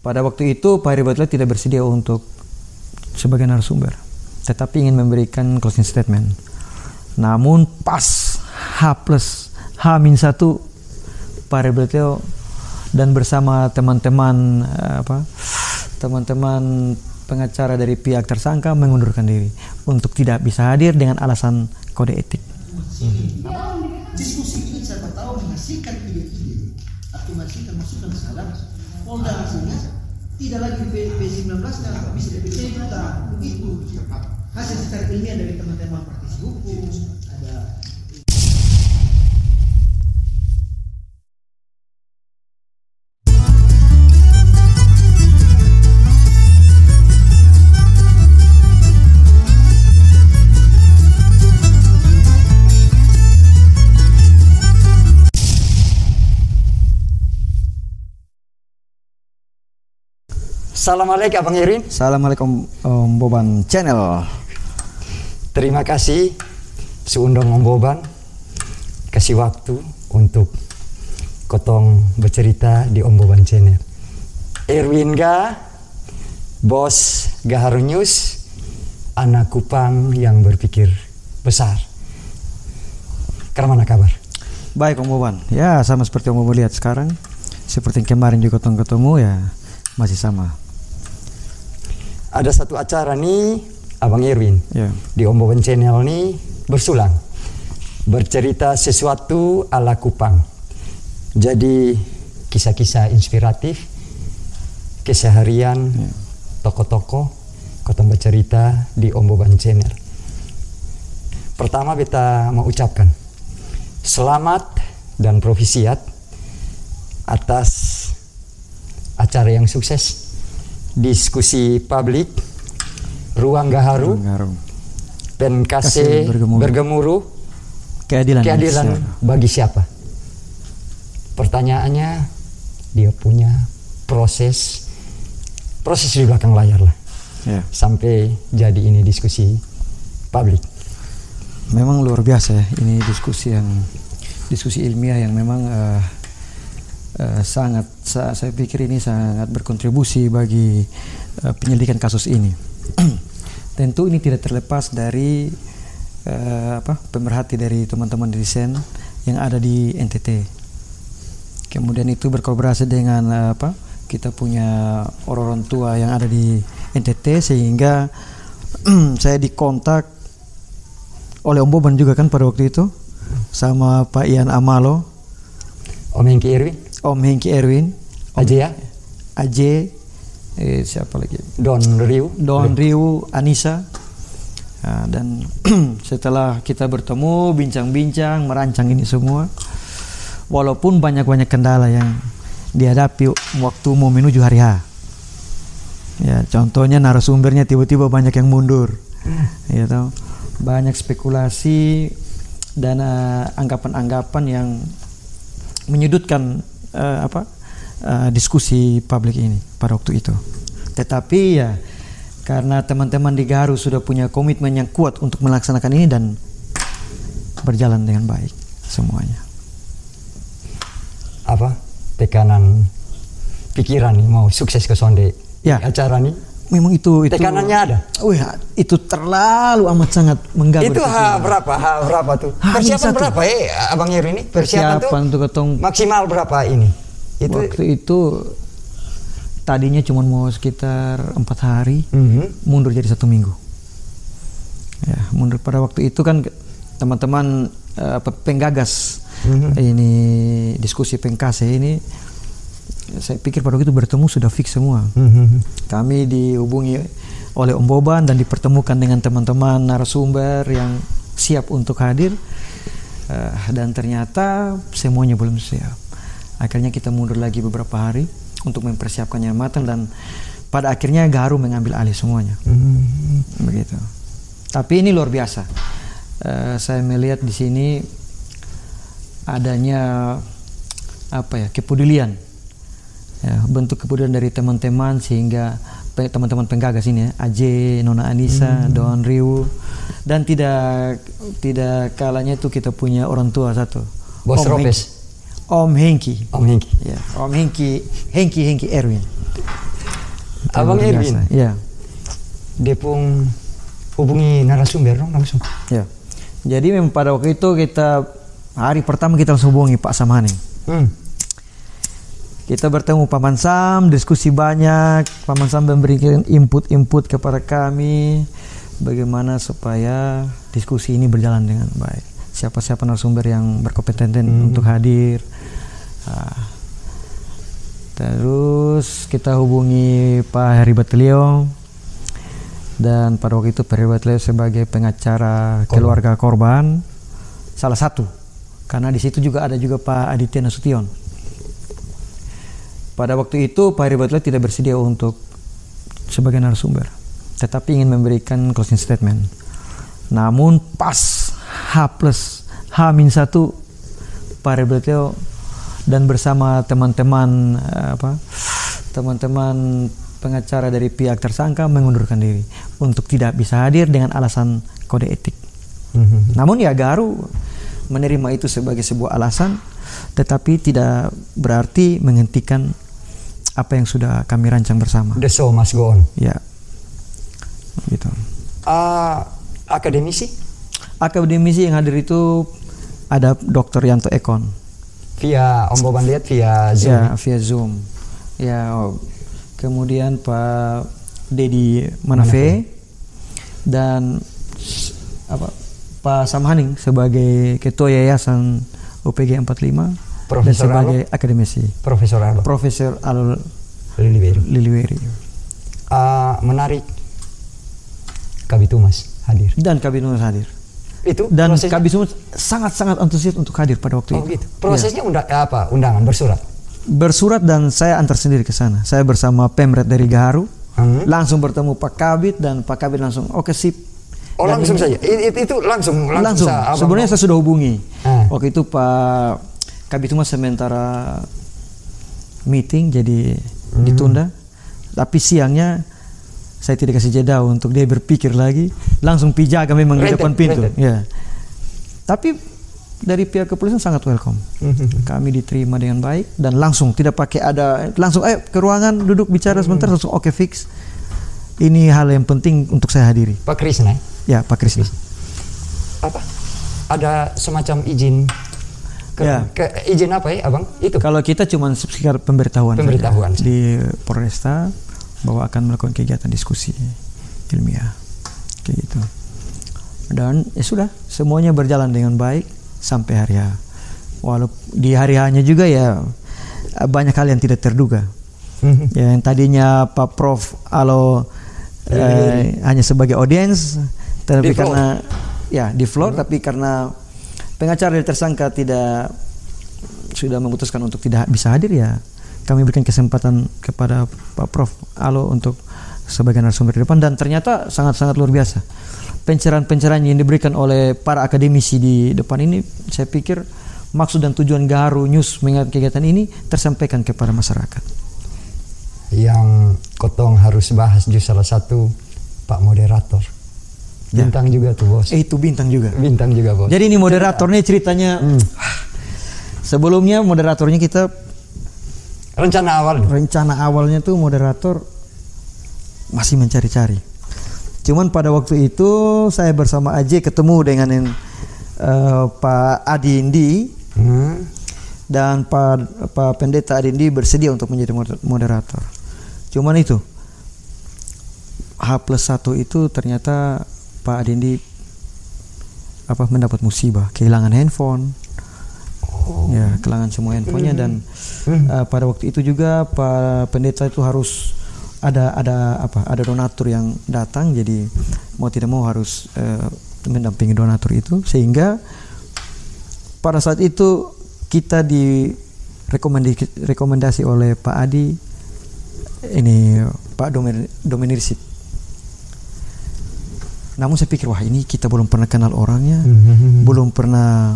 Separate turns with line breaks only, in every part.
Pada waktu itu Pak Heri Batula tidak bersedia untuk sebagai narasumber, tetapi ingin memberikan closing statement. Namun pas H+H-1 Pak Heri Batula dan bersama teman-teman teman-teman pengacara dari pihak tersangka mengundurkan diri untuk tidak bisa hadir dengan alasan kode etik.
Diskusi ini saya tahu menghasilkan ide-ide atau menghasilkan masukan salah. Polda hasilnya tidak lagi di P19 dan bisa di P juta. Begitu hasil secara ilmiah dari teman-teman praktisi hukum. Ada
Assalamualaikum Abang Irwin.
Assalamualaikum Om Boban Channel.
Terima kasih seundang Om Boban kasih waktu untuk kotong bercerita di Om Boban Channel. Irwin Ga, bos Gaharu News, anak Kupang yang berpikir besar. Mana kabar?
Baik Om Boban. Ya sama seperti Om Boban lihat sekarang. Seperti yang kemarin juga ketemu ya masih sama.
Ada satu acara nih Abang Irwin di Om Boban Channel nih bersulang bercerita sesuatu ala Kupang. Jadi kisah-kisah inspiratif keseharian tokoh-tokoh kotong bercerita di Om Boban Channel. Pertama beta mau ucapkan selamat dan profisiat atas acara yang sukses. Diskusi publik Ruang Gaharu Penkase Bergemuruh Keadilan bagi siapa? Pertanyaannya dia punya proses di belakang layar lah sampai jadi ini diskusi publik.
Memang luar biasa ya, ini diskusi ilmiah yang memang saya pikir ini sangat berkontribusi bagi penyelidikan kasus ini. Tentu ini tidak terlepas dari pemerhati dari teman-teman dari Sen yang ada di NTT. Kemudian itu berkolaborasi dengan kita punya orang tua yang ada di NTT sehingga saya dikontak oleh Om Boban juga kan pada waktu itu sama Pak Ian Amalo, Om Hengki Erwin, Aje, siapa lagi? Don Riu, Anissa. Nah, dan setelah kita bertemu, bincang-bincang, merancang ini semua, walaupun banyak-banyak kendala yang dihadapi waktu mau menuju hari H. Ya, contohnya narasumbernya tiba-tiba banyak yang mundur, ya tahu, banyak spekulasi dan anggapan-anggapan yang menyudutkan diskusi publik ini pada waktu itu. Tetapi ya karena teman-teman di Gaharu sudah punya komitmen yang kuat untuk melaksanakan ini dan berjalan dengan baik semuanya.
Tekanan pikiran nih mau sukses ke sonde acara nih?
Memang itu
tekanannya ada.
Itu terlalu amat sangat mengganggu.
Itu H berapa tuh? Persiapan berapa Abang Yer ini? Persiapan tuh maksimal berapa ini?
Waktu itu tadinya cuma mau sekitar 4 hari, mundur jadi 1 minggu. Ya, mundur pada waktu itu kan teman-teman penggagas ini diskusi Pengkase ini. Saya pikir pada waktu itu bertemu sudah fix semua. Kami dihubungi oleh Om Boban dan dipertemukan dengan teman-teman narasumber yang siap untuk hadir, dan ternyata semuanya belum siap. Akhirnya kita mundur lagi beberapa hari untuk mempersiapkannya matang dan pada akhirnya Gaharu mengambil alih semuanya. Begitu. Tapi ini luar biasa. Saya melihat di sini adanya kepedulian. Ya, bentuk kepedulian dari teman-teman sehingga teman-teman penggagas ini ya, Aje, Nona Anissa, Don Riu, dan tidak kalanya itu kita punya orang tua satu,
Bos Ropes,
Om Hengki.
Om Hengki.
Ya, Om Hengki Erwin.
Abang Erwin.
Iya.
Depung hubungi narasumber dong langsung.
Ya. Jadi memang pada waktu itu hari pertama kita langsung hubungi Pak Samhaning. Kita bertemu Pak Mansam, diskusi banyak. Pak Mansam memberikan input kepada kami bagaimana supaya diskusi ini berjalan dengan baik. Siapa-siapa narasumber yang berkompeten untuk hadir. Terus kita hubungi Pak Heri Batlio, dan pada waktu itu Pak Heri Batlio sebagai pengacara keluarga korban, salah satu, karena di situ juga ada Pak Aditya Nasution. Pada waktu itu Pak Heri Batlio tidak bersedia untuk sebagai narasumber, tetapi ingin memberikan closing statement. Namun pas H+H-1 Pak Heri Batlio dan bersama teman-teman pengacara dari pihak tersangka mengundurkan diri untuk tidak bisa hadir dengan alasan kode etik. Namun ya Gaharu menerima itu sebagai sebuah alasan, tetapi tidak berarti menghentikan apa yang sudah kami rancang bersama.
The show must go on.
Ya, gitu.
Akademisi?
Akademisi yang hadir itu ada Dr. Yanto Ekon.
Via Om Boban lihat via Zoom.
Ya, via Zoom. Ya, kemudian Pak Dedi Manafe dan Pak Samhaning sebagai Ketua Yayasan UPG 45.
Profesor
dan sebagai akademisi. Profesor Alo Liliweri.
Menarik. Kabitumas hadir.
Dan Kabitumas hadir.
Itu
dan Kabitumas sangat-sangat antusias untuk hadir pada waktu itu.
Gitu. Prosesnya undangan bersurat
dan saya antar sendiri ke sana. Saya bersama Pemret dari Gaharu. Langsung bertemu Pak Kabit dan Pak Kabit langsung oke sip. Dan
langsung saja. Itu langsung.
Sebenarnya saya sudah hubungi. Waktu itu Pak Kabit Humas sementara meeting jadi ditunda, tapi siangnya saya tidak kasih jeda untuk dia berpikir lagi, langsung pijaga memang di depan pintu. Ya. Tapi dari pihak kepolisian sangat welcome. Kami diterima dengan baik dan langsung tidak pakai langsung ke ruangan duduk bicara sebentar, langsung oke fix. Ini hal yang penting untuk saya hadiri.
Pak Krisna?
Ya, Pak Krisna.
Apa? Ada semacam izin? Izin apa ya Abang? Itu.
Kalau kita cuma sekedar pemberitahuan di Polresta bahwa akan melakukan kegiatan diskusi ilmiah kayak gitu. Dan ya sudah, semuanya berjalan dengan baik sampai hari H. Walaupun di hari H-nya juga ya banyak hal yang tidak terduga. Ya, yang tadinya Pak Prof Alo hanya sebagai audiens, tapi karena di floor, tapi karena pengacara dari tersangka sudah memutuskan untuk tidak bisa hadir, ya kami berikan kesempatan kepada Pak Prof Alo untuk sebagai narasumber di depan, dan ternyata sangat-sangat luar biasa pencerahan-pencerahan yang diberikan oleh para akademisi di depan ini. Saya pikir maksud dan tujuan Gaharu News mengingat kegiatan ini tersampaikan kepada masyarakat.
Yang Kotong harus bahas juga salah satu Pak moderator. Bintang juga tuh bos.
Itu bintang juga
bos.
Jadi ini moderatornya ceritanya. Sebelumnya moderatornya kita
rencana
awalnya tuh moderator masih mencari-cari. Cuman pada waktu itu saya bersama Aji ketemu dengan Pak Adi Indi dan Pak Pendeta Adi Indi bersedia untuk menjadi moderator. Cuman itu H+1 itu ternyata Pak Adindi mendapat musibah, kehilangan handphone. Ya, kehilangan semua handphonenya, dan pada waktu itu juga Pak Pendeta itu harus ada donatur yang datang, jadi mau tidak mau harus mendampingi donatur itu, sehingga pada saat itu kita direkomendasi oleh Pak Adi ini Pak Dominirsip. Namun saya pikir wah ini kita belum pernah kenal orangnya, belum pernah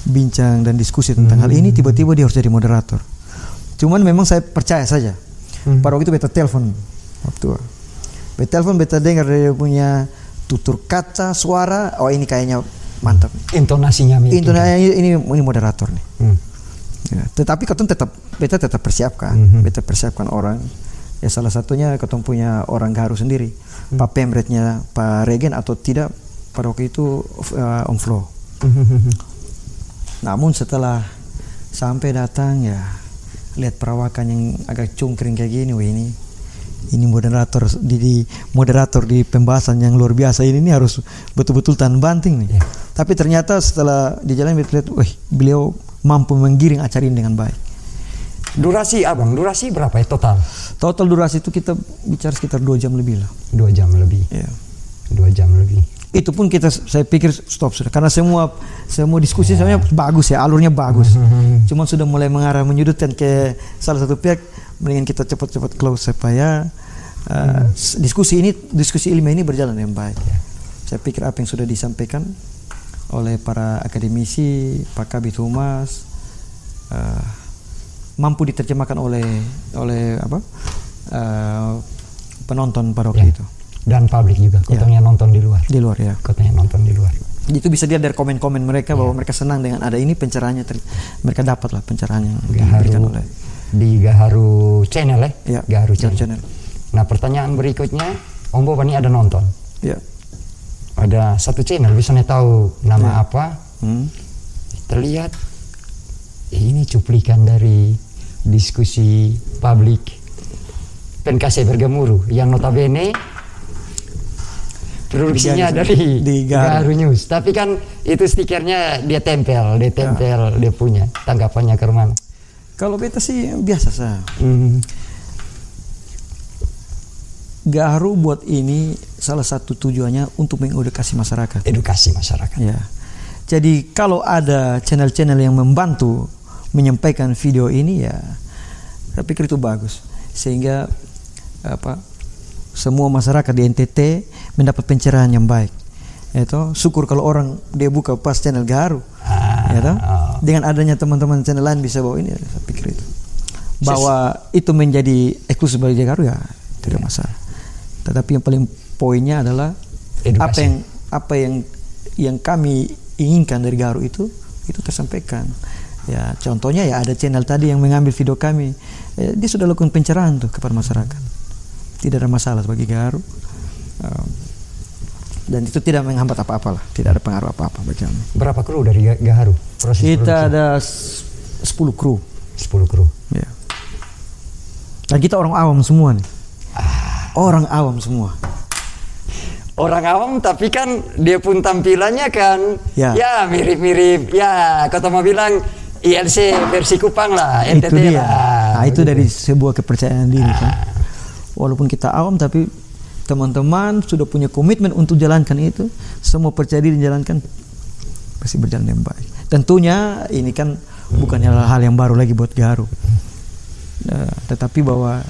bincang dan diskusi tentang hal ini, tiba-tiba dia harus jadi moderator. Cuman memang saya percaya saja. Pada waktu itu beta telepon, beta dengar dia punya tutur kata, suara, oh ini kayaknya mantap.
Intonasinya
ini moderator nih. Ya, tetapi beta tetap persiapkan, beta persiapkan orang Ya salah satunya ketemu punya orang Gaharu sendiri, Pak Pemretnya Pak Regen atau tidak pada waktu itu Om Flo. Namun setelah sampai datang ya lihat perawakan yang agak cungkring kayak gini, wah ini moderator di pembahasan yang luar biasa ini harus betul-betul tahan banting nih. Tapi ternyata setelah di jalan lihat, beliau mampu menggiring acara ini dengan baik.
Durasi Abang, durasi berapa ya total?
Total durasi itu kita bicara sekitar 2 jam lebih lah.
2 jam lebih.
Ya.
2 jam lebih.
Itu pun saya pikir stop sudah, karena semua diskusi sebenarnya bagus ya, alurnya bagus. Cuma sudah mulai mengarah menyudutkan ke salah satu pihak, mendingan kita cepat-cepat close supaya diskusi ilmiah ini berjalan dengan baik. Saya pikir apa yang sudah disampaikan oleh para akademisi, Pak Kabid Humas, mampu diterjemahkan oleh penonton pada waktu itu.
Dan publik juga, kotanya nonton di luar.
Di luar ya.
Kotanya nonton di luar.
Itu bisa dilihat dari komen-komen mereka bahwa mereka senang dengan ada ini pencerahannya. Mereka dapatlah pencerahan yang diberikan oleh
di Gaharu Channel ya. Gaharu
Channel.
Nah pertanyaan berikutnya, Om Bob ini ada nonton.
Ya.
Ada satu channel, bisa tahu nama apa? Terlihat ini cuplikan dari diskusi publik Penkase Bergemuruh yang notabene produksinya dari Gaharu News. Tapi kan itu stikernya dia tempel, dia punya. Tanggapannya ke mana?
Kalau beta sih biasa saja. Gaharu buat ini salah satu tujuannya untuk mengedukasi masyarakat.
Edukasi masyarakat.
Ya. Jadi kalau ada channel-channel yang membantu menyampaikan video ini, ya saya pikir itu bagus, sehingga semua masyarakat di NTT mendapat pencerahan yang baik. Itu syukur kalau orang dia buka pas channel Gaharu, dengan adanya teman-teman channel lain bisa bawa ini. Saya pikir itu bahwa itu menjadi eksklusif bagi Gaharu ya tidak masalah. Tetapi yang paling poinnya adalah edukasi. apa yang kami inginkan dari Gaharu itu tersampaikan. Ya contohnya ya ada channel tadi yang mengambil video kami, dia sudah lakukan pencerahan tuh kepada masyarakat. Tidak ada masalah bagi Gaharu, dan itu tidak menghambat apa-apa lah, tidak ada pengaruh apa-apa bagi kami.
Berapa kru dari Gaharu?
Kita ada 10 kru.
10 kru.
Ya. Dan kita orang awam semua nih. Orang awam semua.
Orang awam tapi kan dia pun tampilannya kan ya mirip-mirip ya kata mau bilang ILC versi Kupang lah, NTT
itu dia.
lah.
Nah, itu dari sebuah kepercayaan diri kan. Walaupun kita awam tapi teman-teman sudah punya komitmen untuk jalankan itu, semua percaya diri jalankan pasti berjalan dengan baik. Tentunya ini kan bukan hal yang baru lagi buat Gaharu. Tetapi bahwa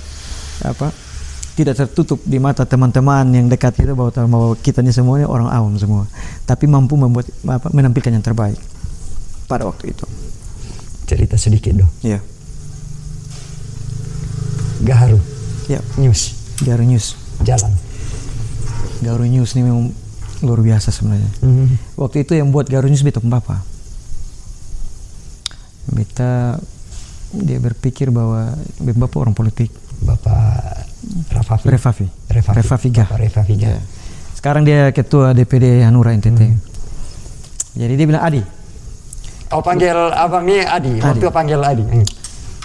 tidak tertutup di mata teman-teman yang dekat kita bahwa kita ini semuanya orang awam semua, tapi mampu menampilkan yang terbaik pada waktu itu.
Cerita sedikit dong.
Iya.
Gaharu.
Ya.
News.
Gaharu News.
Jalan.
Gaharu News ini memang luar biasa sebenarnya. Waktu itu yang buat Gaharu News beta Bapak. Dia berpikir bahwa Bapak orang politik.
Bapak Refafi Gah.
Ya. Sekarang dia ketua DPD Hanura NTT. Jadi dia bilang Adi.
Oh panggil abang nih Adi. Waktu panggil Adi.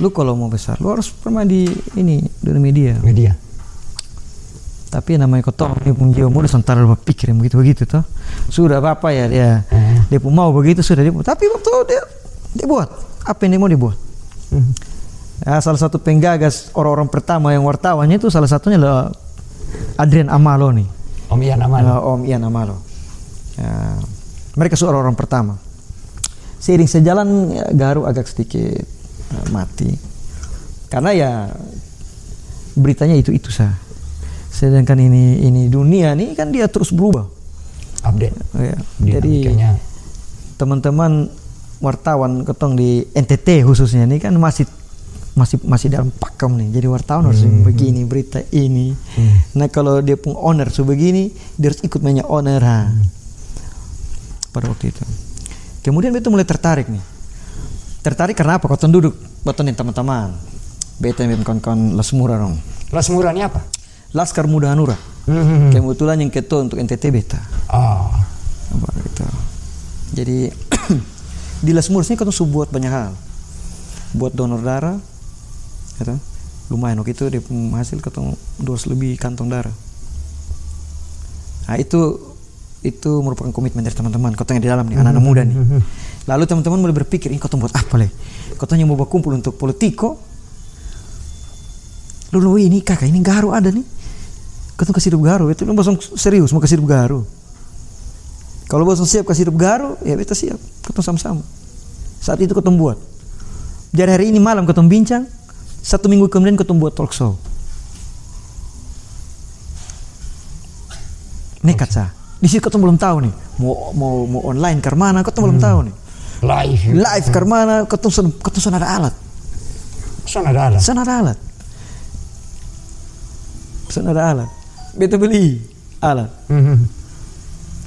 Lu kalau mau besar, lu harus pernah di media. Tapi namanya kotong dia pun jiwa muda sementara lu berpikir begitu toh. Sudah apa ya dia pun mau begitu sudah dia. Tapi waktu dia buat apa yang dia mau dibuat. Ya, salah satu penggagas orang-orang pertama yang wartawannya itu salah satunya adalah Adrian Amalo nih.
Om
Ian Amalo. Ya, mereka orang-orang pertama. Seiring sejalan Gaharu agak sedikit mati. Karena ya beritanya itu sah. Sedangkan ini dunia nih kan dia terus berubah.
Update.
Ya. Jadi teman-teman wartawan ketong di NTT khususnya ini kan masih dalam pakem nih. Jadi wartawan harus begini berita ini. Nah kalau dia pun owner sebegini, dia harus ikut mainnya owner pada waktu itu. Kemudian beta mulai tertarik nih. Tertarik karena apa? Kotong duduk, kotong teman-teman. Beta yang kawan-kawan Lasmura dong.
Lasmura ini apa?
Laskar Muda Hanura. Kebetulan yang ketua untuk NTT Beta. Gitu. Jadi di Lasmura sini kita buat banyak hal. Buat donor darah, gitu. Lumayan waktu itu dia hasil ketemu 200 lebih kantong darah. Nah itu merupakan komitmen dari teman-teman kota yang di dalam nih, anak-anak muda nih. Lalu teman-teman mulai berpikir, ini kota buat apa leh? Kotanya mau berkumpul untuk politiko. Lalu ini kakak, ini Garu ada nih. Kota kasih hidup Garu, itu langsung serius mau kasih hidup Garu. Kalau bosong siap kasih hidup Garu, ya kita siap, kota sama-sama. Saat itu kota buat. Jadi hari ini malam kota bincang, 1 minggu kemudian kota buat talk show. Nekat sah. Di sini kau belum tahu nih mau online ke mana, kau belum tahu nih. Live ke mana, kau ada alat. Sana ada alat. Beta beli alat.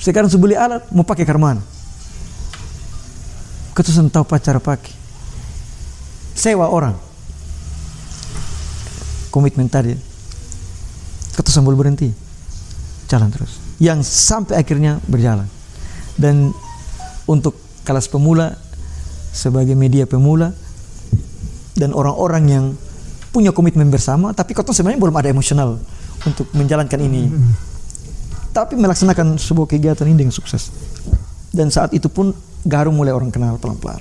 Sekarang sebeli alat mau pakai ke mana? Kau tahu cara pakai. Sewa orang. Komitmen tadi. Kau sambil berhenti. Jalan terus. Yang sampai akhirnya berjalan. Dan untuk kelas pemula, sebagai media pemula, dan orang-orang yang punya komitmen bersama, tapi kota sebenarnya belum ada emosional untuk menjalankan ini. Tapi melaksanakan sebuah kegiatan ini dengan sukses. Dan saat itu pun Garu mulai orang kenal pelan-pelan.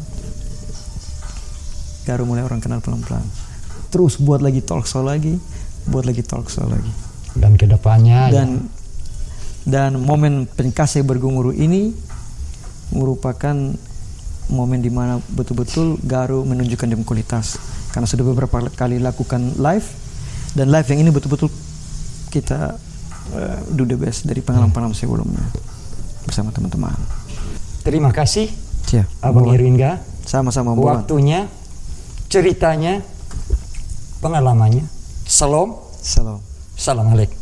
Terus buat lagi talk show lagi.
Dan kedepannya
dan momen Penkasih Bergemuruh ini merupakan momen di mana betul-betul Garu menunjukkan dem kualitas, karena sudah beberapa kali lakukan live, dan live yang ini betul-betul kita do the best dari pengalaman sebelumnya bersama teman-teman.
Terima kasih
Abang
Irwinga,
sama-sama
waktunya, ceritanya, pengalamannya. Salam alaikum.